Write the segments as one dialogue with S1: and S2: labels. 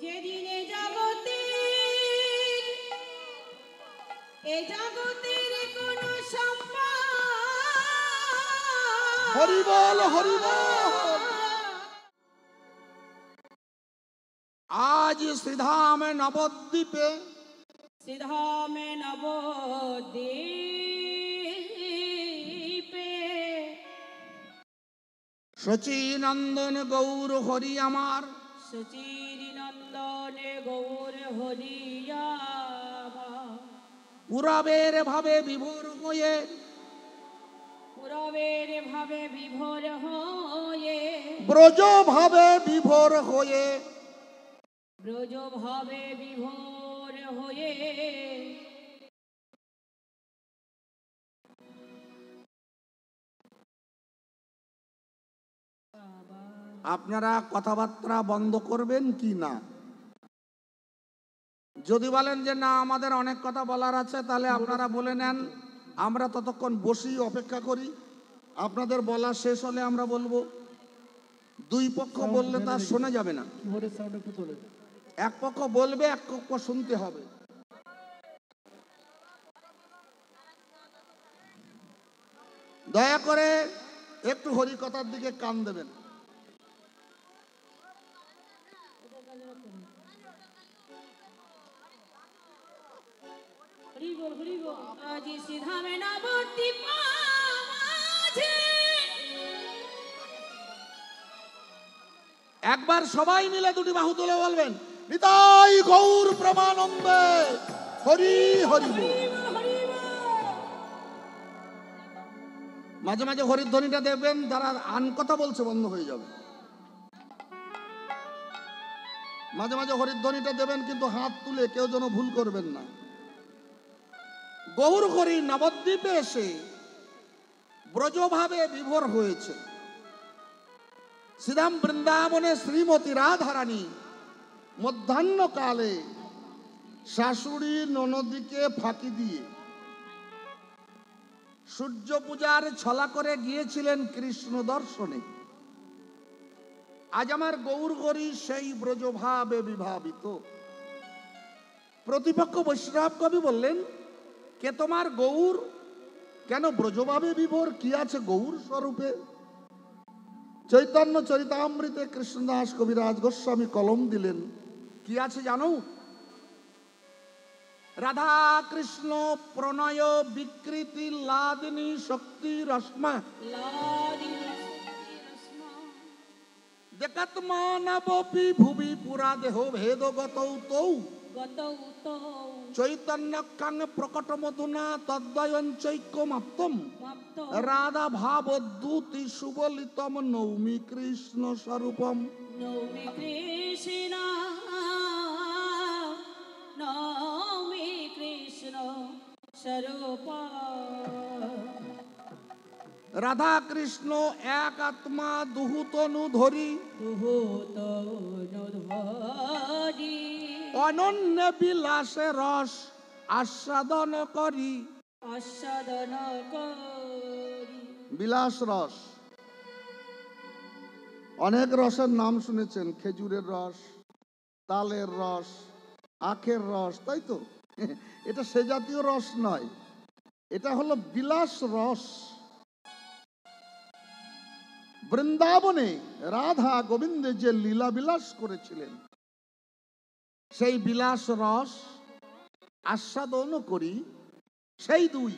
S1: যেদিনে জগতের কোনো সম্মান,
S2: হরি বল হরি বল। আজ শ্রীধামে নবদ্বীপে
S1: শ্রীধামে নবদ্বীপে
S2: শচীনন্দন গৌর হরি আমার,
S1: সচির নন্দনে গৌর হরিয়া
S2: পুরবের ভাবে বিভোর হয়ে,
S1: পুরবের ভাবে বিভোর হয়ে,
S2: ব্রজ ভাবে বিভোর হয়ে,
S1: ব্রজ ভাবে বিভোর হয়ে
S2: আপনারা কথাবার্তা বন্ধ করবেন কি না? যদি বলেন যে না আমাদের অনেক কথা বলার আছে, তাহলে আপনারা বলে নেন, আমরা ততক্ষণ বসি অপেক্ষা করি, আপনাদের বলা শেষ হলে আমরা বলবো। দুই পক্ষ বললে তা শোনা যাবে না, এক পক্ষ বলবে এক পক্ষ শুনতে হবে। দয়া করে একটু হরিকথার দিকে কান দেবেন।
S1: আজ শ্রীধামে নবদ্বীপ মাঝে
S2: একবার সবাই মিলে দুটি বাহু তুলে বলবেন, নিতাই গৌর প্রেমানন্দে হরি হরি বল। মাঝে মাঝে হরিধ্বনিটা দেখবেন, যারা আন কথা বলছে বন্ধ হয়ে যাবে। মাঝে মাঝে হরিধ্বনিটা দেবেন, কিন্তু হাত তুলে কেউ যেন ভুল করবেন না। গৌর হরি নবদ্বীপে এসে ব্রজভাবে বিভোর হয়েছে। শ্রীধাম বৃন্দাবনে শ্রীমতী রাধারানী মধ্যাহ্নকালে শাশুড়ি ননদীকে ফাঁকি দিয়ে সূর্য পূজার ছলা করে গিয়েছিলেন কৃষ্ণ দর্শনে। আজ আমার গৌর হরি সেই ব্রজভাবে বিভাবিত। প্রতিপক্ষ বৈষ্ণব কবি বললেন, কে তোমার গৌর, কেন ব্রজভাবে বিভোর, কি আছে গৌর স্বরূপে? চৈতন্য চরিতামৃতে কৃষ্ণদাস কবিরাজ গোস্বামী কলম দিলেন, কি আছে জানো? রাধা কৃষ্ণ প্রণয় বিকৃতি লাদিনী শক্তি রশ্মা দেখাত মানবপি ভুবি পুরা দেহ ভেদ গতৌ তৌ চৈতন্য কাং প্রকট মধুনা তদ্বয়ন চৈক্যমাপ্তম রাধা ভাব দ্যুতি সুবলিতম নৌমি কৃষ্ণ স্বরূপম।
S1: নৌমি কৃষ্ণ নৌমি কৃষ্ণ স্বরূপ।
S2: রাধা কৃষ্ণ এক আত্মা দুহুতনু ধরি, অনন্য বিলাসে রস আস্বাদন করি।
S1: আস্বাদন করি।
S2: বিলাস রস, অনেক রসের নাম শুনেছেন, খেজুরের রস, তালের রস, আখের রস, তাই তো? এটা সে জাতীয় রস নয়, এটা হলো বিলাস রস। বৃন্দাবনে রাধা গোবিন্দে যে লীলা বিলাস করেছিলেন, সেই বিলাস রস আস্বাদন করি। সেই দুই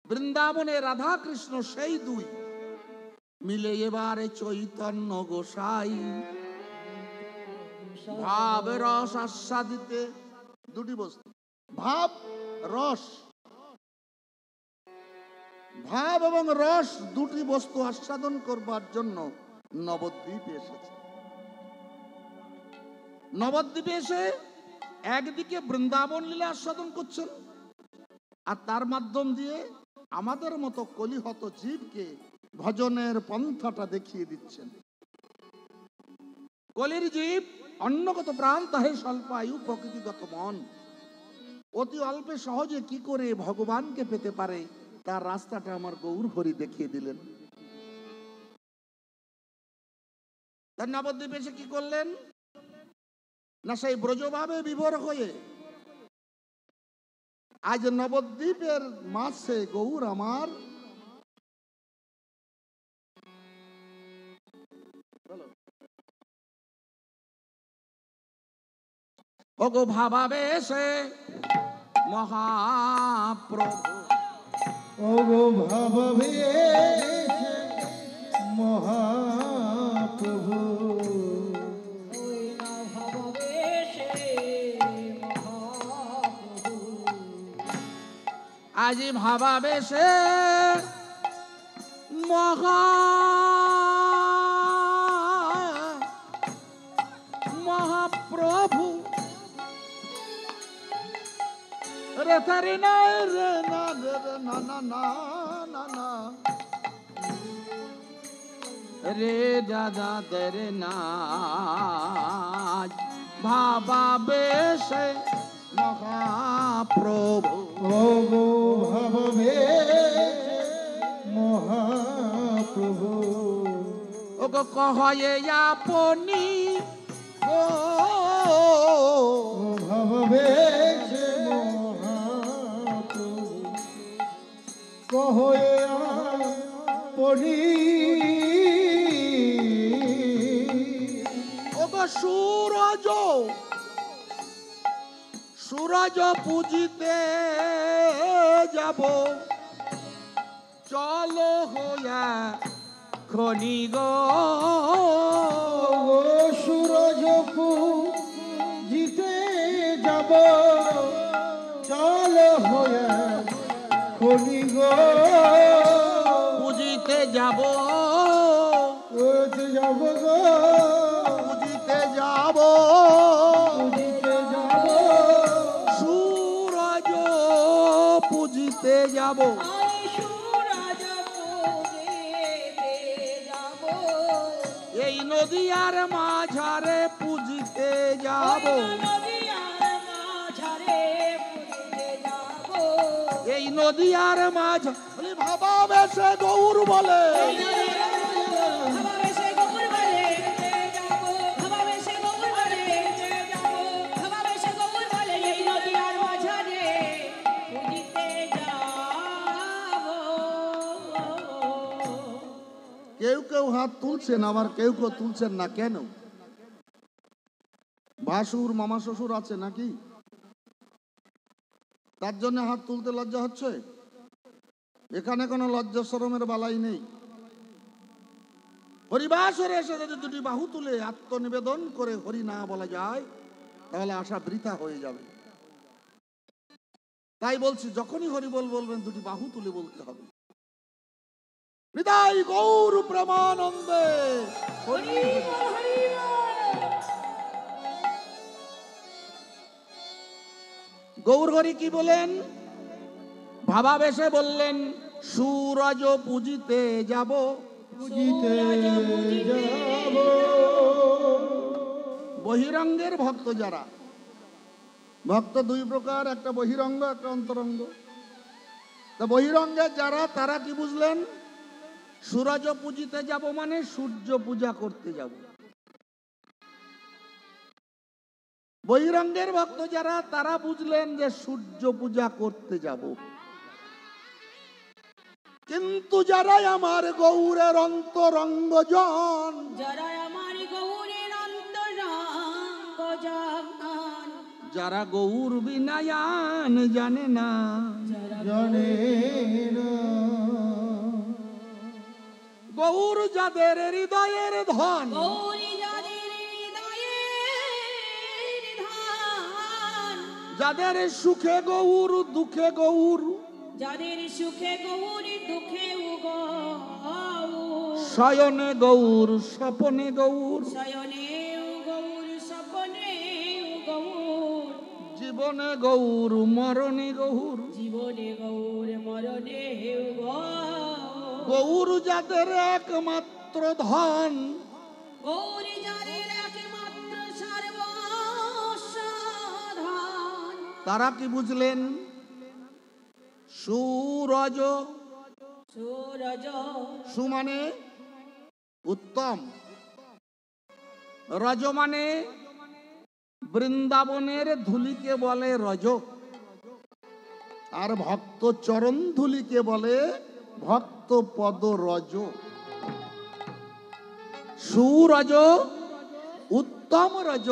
S2: বৃন্দাবনে রাধা কৃষ্ণ, সেই দুই মিলে এবারে চৈতন্য গোসাই ভাব রস আস্বাদিতে। দুটি বস্তু, ভাব রস, ভাব এবং রস দুটি বস্তু আস্বাদন করবার জন্য নবদ্বীপে এসেছে। নবদ্বীপে এসে একদিকে বৃন্দাবন লীলা আস্বাদন করছেন, আর তার মাধ্যম দিয়ে আমাদের মতো কলিহত জীবকে ভজনের পন্থাটা দেখিয়ে দিচ্ছেন। কলির জীব অন্যগত প্রাণ, তাহে স্বল্প আয়ু প্রকৃতিগত মন। অতি অল্পে সহজে কি করে ভগবানকে পেতে পারে, তার রাস্তাটা আমার গৌর হরি দেখিয়ে দিলেন। তার নবদ্বীপে এসে কি করলেন? না সেই ব্রজভাবে বিভোর হয়ে আজ নবদ্বীপের মাঝে গৌর আমার ওগো ভাবাবেশে মহাপ্রভু,
S3: ওগো ভাবাবেশে মহাপ্রভু,
S1: ওই না ভাবাবেশে মহাপ্রভু,
S2: আজি ভাবাবেশে মহাপ্রভু, রে তারি না রে না রে না না না না না রে দাদা রে না ভাবাবেশে মহাপ্রভু,
S3: ওগো ভাবাবেশে মহাপ্রভু,
S2: ওগো কহয়ে আপনি গো
S3: ও ভাবাবেশে মহাপ্রভু, কহয়ে আপনি,
S2: ওগো সূরজ সূরজ পূজিতে যাব, চলো হইয়া খনি গো,
S3: ওগো সূরজ পূজিতে যাব, চল হয়ে খনি গো,
S2: পূজিতে যাব,
S3: ওতে যাব গো,
S2: পূজিতে যাব,
S3: পুজিতে যাব,
S2: সূরজ পূজিতে যাব,
S1: আমি সূরজ পূজিতে যাব,
S2: এই নদীয়ার মাঝারে পূজিতে যাব,
S1: নদীয়ার মাঝারে পূজিতে যাব,
S2: এই নদীয়ার মাঝ ভাবাবেশে গৌর বলে,
S1: ভাবাবেশে গৌর বলে যাব, ভাবাবেশে গৌর বলে যাব, ভাবাবেশে গৌর বলে এই নদীয়ার মাঝারে পূজিতে যাব।
S2: কেউ কেউ হাত তুলছেন আবার কেউ কেউ তুলছেন না, কেন? ভাসুর মামা শ্বশুর আছে নাকি? তার জন্য হাত তুলতে লজ্জা হচ্ছে? এখানে কোনো লজ্জা শরমের বালাই নেই। হরিবাসরে এসে যদি দুটি বাহু তুলে আত্মনিবেদন করে হরি না বলা যায় তাহলে আশা বৃথা হয়ে যাবে। তাই বলছি যখনই হরি বলবেন দুটি বাহু তুলে বলতে হবে। হৃদয় গৌর প্রেমানন্দে হরি। গৌর হরি কি বলেন? ভাবাবেশে বললেন সূরজ পূজিতে যাব,
S3: পুজিতে যাব,
S2: বহিরঙ্গের ভক্ত যারা, ভক্ত দুই প্রকার, একটা বহিরঙ্গ একটা অন্তরঙ্গ। তা বহিরঙ্গের যারা তারা কি বুঝলেন? সূরজ পূজিতে যাব মানে সূর্য পূজা করতে যাব। বহিরঙ্গের ভক্ত যারা তারা বুঝলেন যে সূর্য পূজা করতে যাব। কিন্তু যারা আমার গৌরের অন্তরঙ্গ জন,
S1: যারা আমার গৌরের অন্তরঙ্গ জন,
S2: যারা গৌর বিনায়ান জানে না,
S3: জানে না,
S2: গৌর যাদের হৃদয়ের ধন,
S1: গৌরী যাদের হৃদয়ের ধান,
S2: যাদের সুখে গৌর দুঃখে গৌর,
S1: যাদের সুখে গৌরী দুঃখে গৌর,
S2: শয়নে গৌর স্বপনে গৌর,
S1: শয়নে গৌর স্বপনে গৌর,
S2: জীবনে গৌর মরণে গৌর,
S1: জীবনে গৌর মরণে গৌর,
S2: গৌর যাদের একমাত্র ধন,
S1: গৌরী যাদের একমাত্র সর্বসাধন,
S2: তারা কি বুঝলেন? সূরজ,
S1: সূরজ
S2: সু মানে উত্তম, রজ মানে বৃন্দাবনের ধুলিকে বলে রজ, আর ভক্ত চরণ ধুলিকে বলে ভক্ত পদ রজ। সুরজ, উত্তম রজ।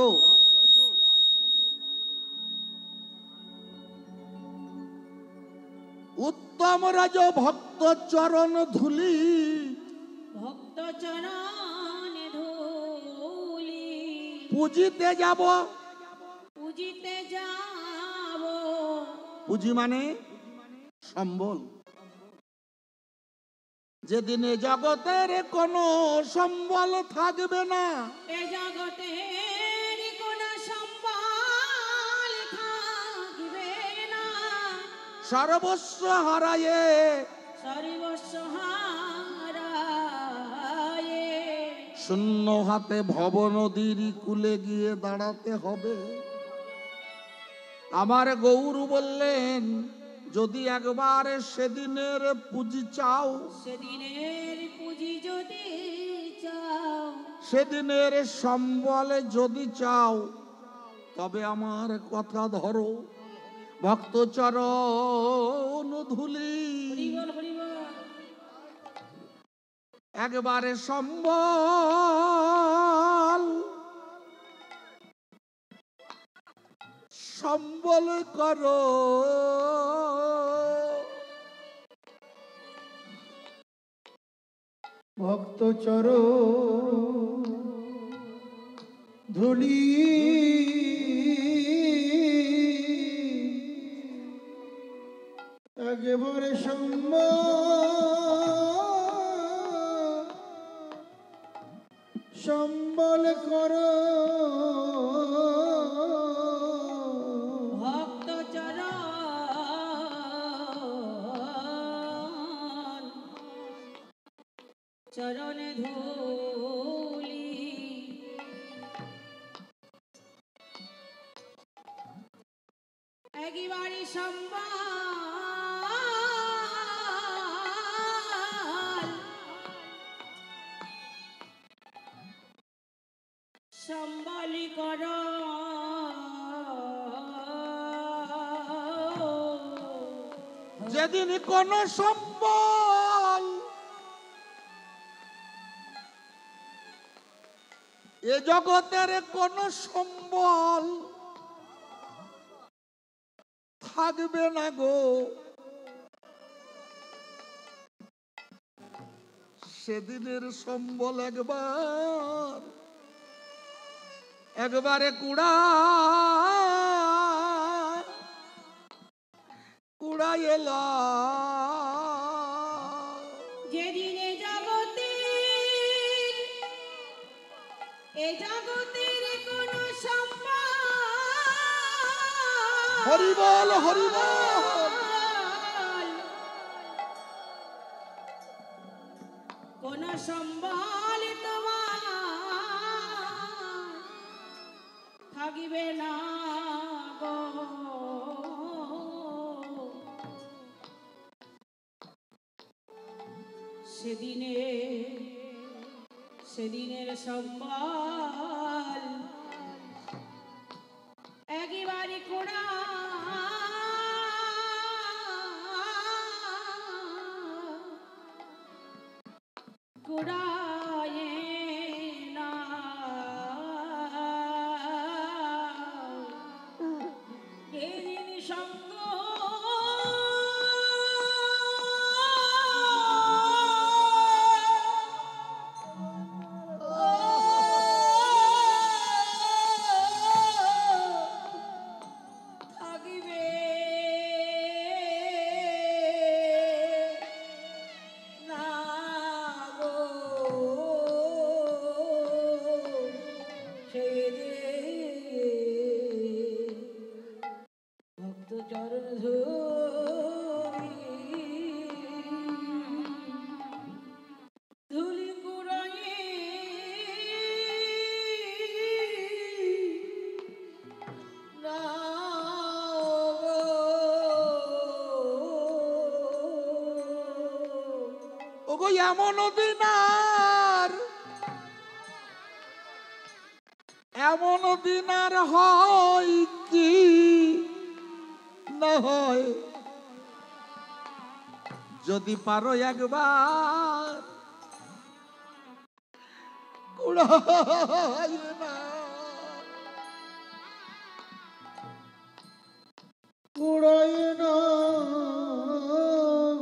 S2: উত্তম রজ ভক্ত চরণ ধুলি,
S1: ভক্ত চরণে ধুলি
S2: পুজিতে যাব।
S1: পুজিতে যাব।
S2: পুঁজি মানে সম্বল। যেদিনে জগতের কোনো সম্বল থাকবে না,
S1: এ জগতের কোন সম্বল থাকিবে না,
S2: সর্বস্ব হারায়ে
S1: সর্বস্ব হারায়ে
S2: শূন্য হাতে ভব নদীর কূলে গিয়ে দাঁড়াতে হবে। আমার গৌর বললেন, যদি একবার সেদিনের পুঁজি চাও,
S1: সেদিনের পুঁজি যদি চাও,
S2: সেদিনের সম্বলে যদি চাও, তবে আমার কথা ধরো, ভক্ত চরণ ধুলি।
S1: হরিবল হরিবল।
S2: একবারে সম্বল সম্বল করো।
S3: ভক্ত চরণ ধুলি একেবারে সম্বল করো।
S1: ভক্ত চরণ চরণে ধুলি একবারে সম্বলি কর।
S2: যেদিন কোন সম্বল এ জগতের কোন সম্বল থাকবে না গো, সেদিনের সম্বল একবারে কুড়াই এলা।
S1: যেদিনে জগতের কোন সম্বল
S2: হরিবল হরিবল।
S1: কোন সম্বল তোমার থাকিবে না গো, সেদিনের সম্বল একেবারে কুড়ায়ে না। যেদিন সঙ্গ থাকিবে না গো, সেদিন ভক্ত চরণ ধুলি কুড়ায়ে না গো।
S2: ওগো এমন দিনার হয় যদি পারো একবার কুড়াইয়ে না,
S3: কুড়ায় না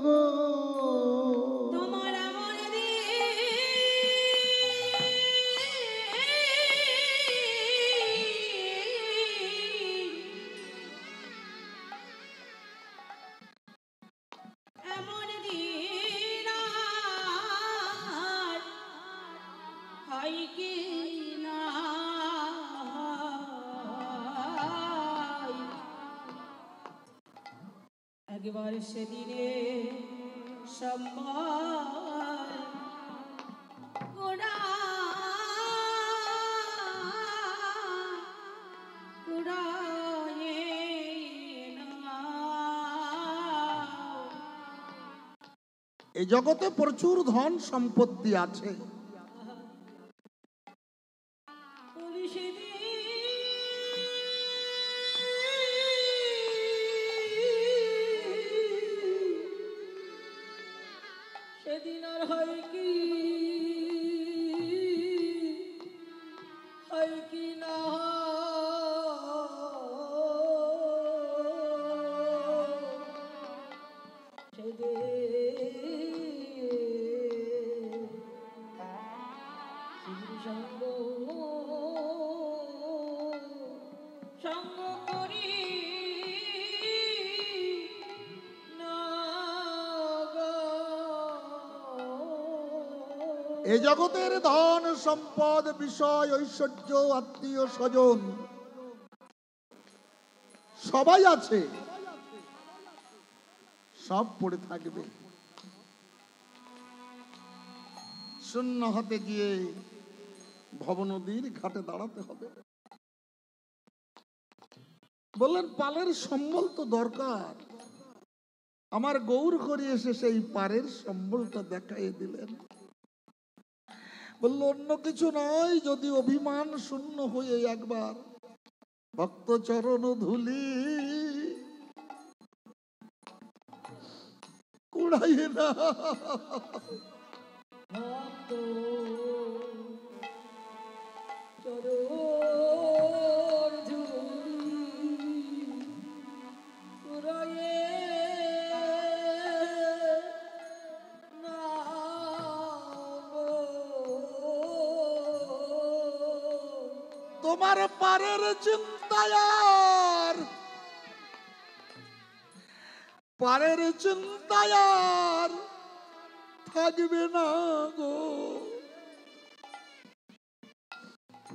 S3: গো।
S1: তোমার এমন দিন আর হয় কি না একবার সেদিনে সম্মান কুড়ায়ে নাও।
S2: এই জগতে প্রচুর ধন সম্পত্তি আছে,
S1: ওরে সেদিন আর হয় কি না সঙ্গ সঙ্গ করি না গো।
S2: এই জগতের ধন সম্পদ বিষয় ঐশ্বর্য আত্মীয় স্বজন সবাই আছে, সব পড়ে থাকবে। শূন্য হাতে গিয়ে ভবনদীর ঘাটে দাঁড়াতে হবে। বললেন পালের সম্বল তো দরকার, আমার গৌর করে এসে সেই পারের সম্বলটা দেখাই দিলেন। বলল অন্য কিছু নয়, যদি অভিমান শূন্য হয়ে একবার ভক্ত চরণ ধুলি কুড়াইয়ে না।
S1: ভক্ত চরণ ধুলি কুড়ায়ে না গো।
S2: তোমার পারের চিন্তায়ার, পারের চিন্তায়ার থাকবে না গো।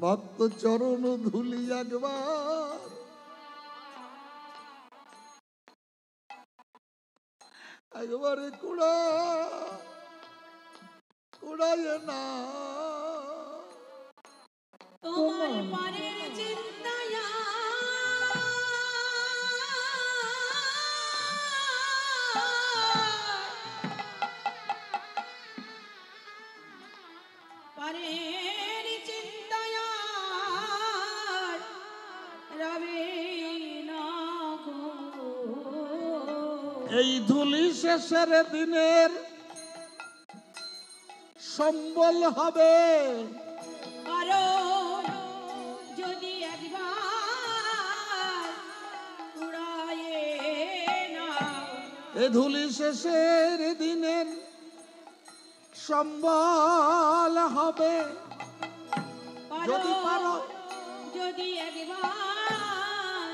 S2: ভক্ত চরণ ধুলি একবার একবারে কুড়াইয়ে না।
S1: তোমার পারের চিন্তায় পারের চিন্তায় রবে না গো।
S2: এই ধুলি শেষের দিনের সম্বল হবে,
S1: কারণ যদি একবার কুড়ায়ে না।
S2: এ ধুলি শেষের দিনের সম্বল হবে, যদি পারো
S1: যদি একবার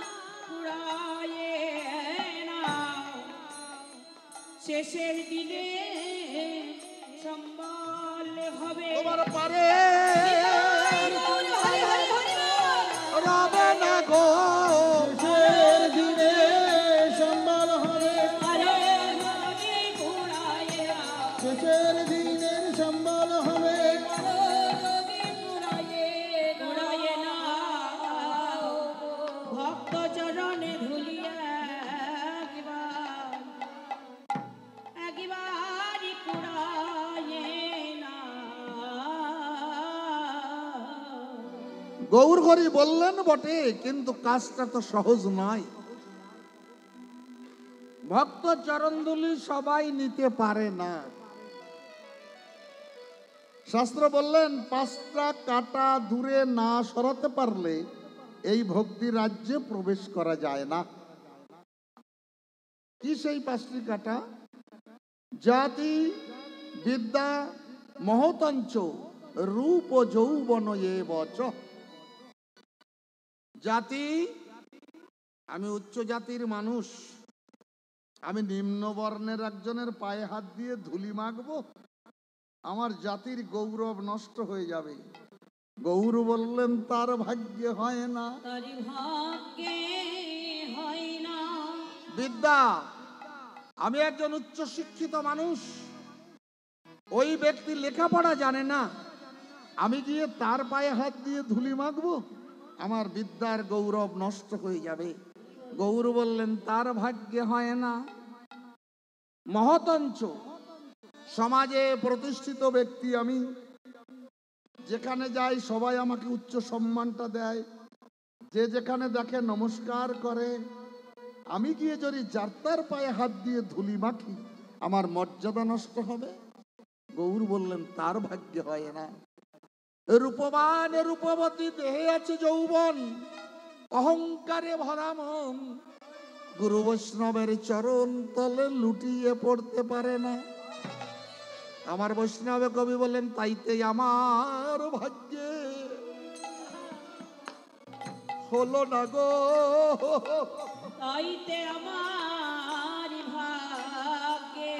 S1: কুড়ায়ে না। শেষের দিনে সম্বল হবে।
S2: তোমার পারে
S1: হরি হরি হরি বল।
S2: রবে না গো।
S3: শেষের দিনে সম্বল হবে,
S1: আরে যদি কুড়ায়ে না।
S3: শেষের দিনের সম্বল হবে।
S1: কুড়ায়ে না। ভক্ত চরণে ধুলিয়া একবার কুড়ায়ে না।
S2: গৌর হরি বললেন বটে, কিন্তু কাজটা তো সহজ নয়। ভক্ত চরণধুলি সবাই নিতে পারে না। শাস্ত্র বললেন 5টা কাঁটা দূরে না সরাতে পারলে এই ভক্তি রাজ্যে প্রবেশ করা যায় না। কি সেই 5টি কাঁটা? জাতি, বিদ্যা, মহতঞ্চ, রূপ, যৌবন এবচ। জাতি, আমি উচ্চ জাতির মানুষ, আমি নিম্ন বর্ণের একজনের পায়ে হাত দিয়ে ধুলি মাখবো? আমার জাতির গৌরব নষ্ট হয়ে যাবে। গৌর বললেন তার ভাগ্যে হয় না।
S1: তার ভাগ্যে হয় না।
S2: বিদ্যা, আমি একজন উচ্চ শিক্ষিত মানুষ, ওই ব্যক্তি লেখাপড়া জানে না, আমি গিয়ে তার পায়ে হাত দিয়ে ধুলি মাখবো? আমার বিদ্যার গৌরব নষ্ট হয়ে যাবে। গৌর বললেন তার ভাগ্যে হয় না। মহতঞ্চ, সমাজে প্রতিষ্ঠিত ব্যক্তি আমি, যেখানে যাই সবাই আমাকে উচ্চ সম্মানটা দেয়, যে যেখানে দেখে নমস্কার করে। আমি গিয়ে যদি যাত্রার পায়ে হাত দিয়ে ধুলি মাখি, আমার মর্যাদা নষ্ট হবে। গৌর বললেন তার ভাগ্যে হয় না। রূপবান রূপবতী, দেহে আছে যৌবন, অহংকারে ভরা মন, গুরু বৈষ্ণবের চরণ তলে লুটিয়ে পড়তে পারে না। আমার বৈষ্ণব কবি বলেন তাইতে আমার ভাগ্যে হলো না গো,
S1: তাইতে আমার ভাগ্যে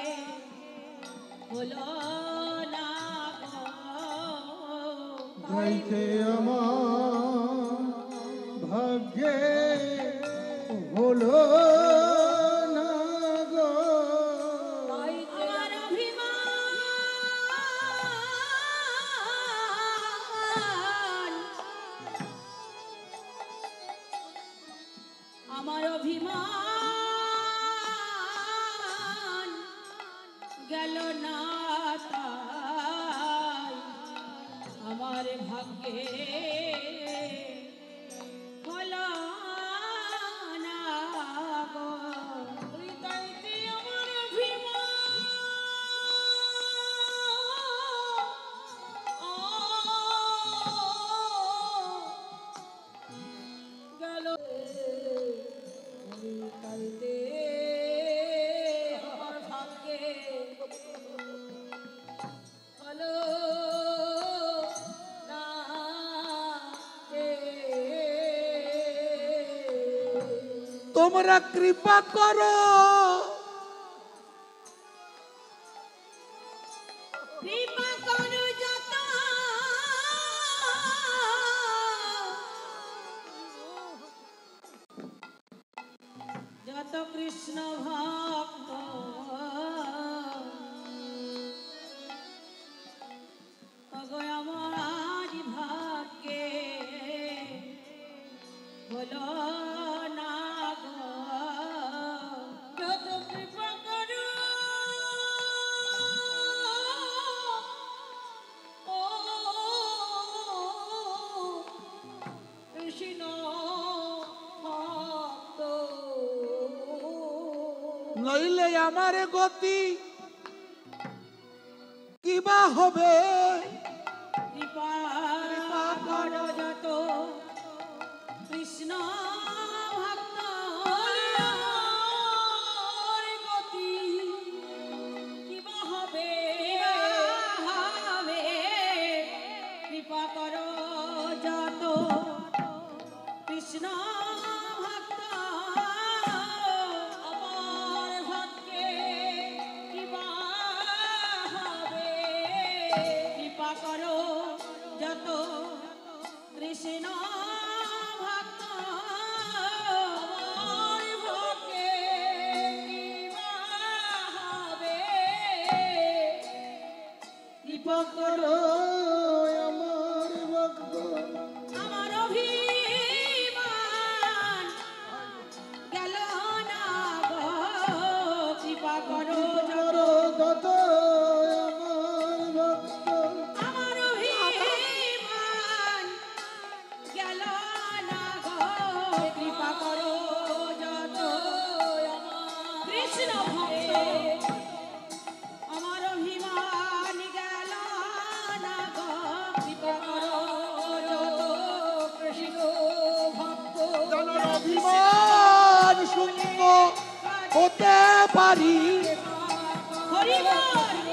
S1: হলো না গো।
S3: তাইতে আমার ভাগ্যে হলো না গো।
S1: আমার অভিমান, আমার অভিমান গেল না, তাই আমার ভাগ্যে হলো না গো। তাইতে আমার অভিমান গেল, তাইতে আমার ভাগ্যে হলো না গে।
S2: তোমরা কৃপা করো,
S1: কৃপা করো যত, যত কৃষ্ণ ভক্ত ওগো আমার ভাগ্যে হলো না গো। যত কৃপা করো ও কৃষ্ণ ভক্ত,
S2: নইলে আমার গতি কিবা হবে।
S1: কৃপা করো যত কৃষ্ণ ভক্ত, আমার গতি কিবা হবে, হবে। কৃপা করো যত কৃষ্ণ ভক্ত, আমার ভাগ্যে কিবা হবে। কৃপা করো যত কৃষ্ণ ভক্ত, আমার ভাগ্যে কিবা হবে। কৃপা করো
S3: আমার ভক্ত
S1: আমার অভিমান
S2: হতে পারি।
S1: হরি বল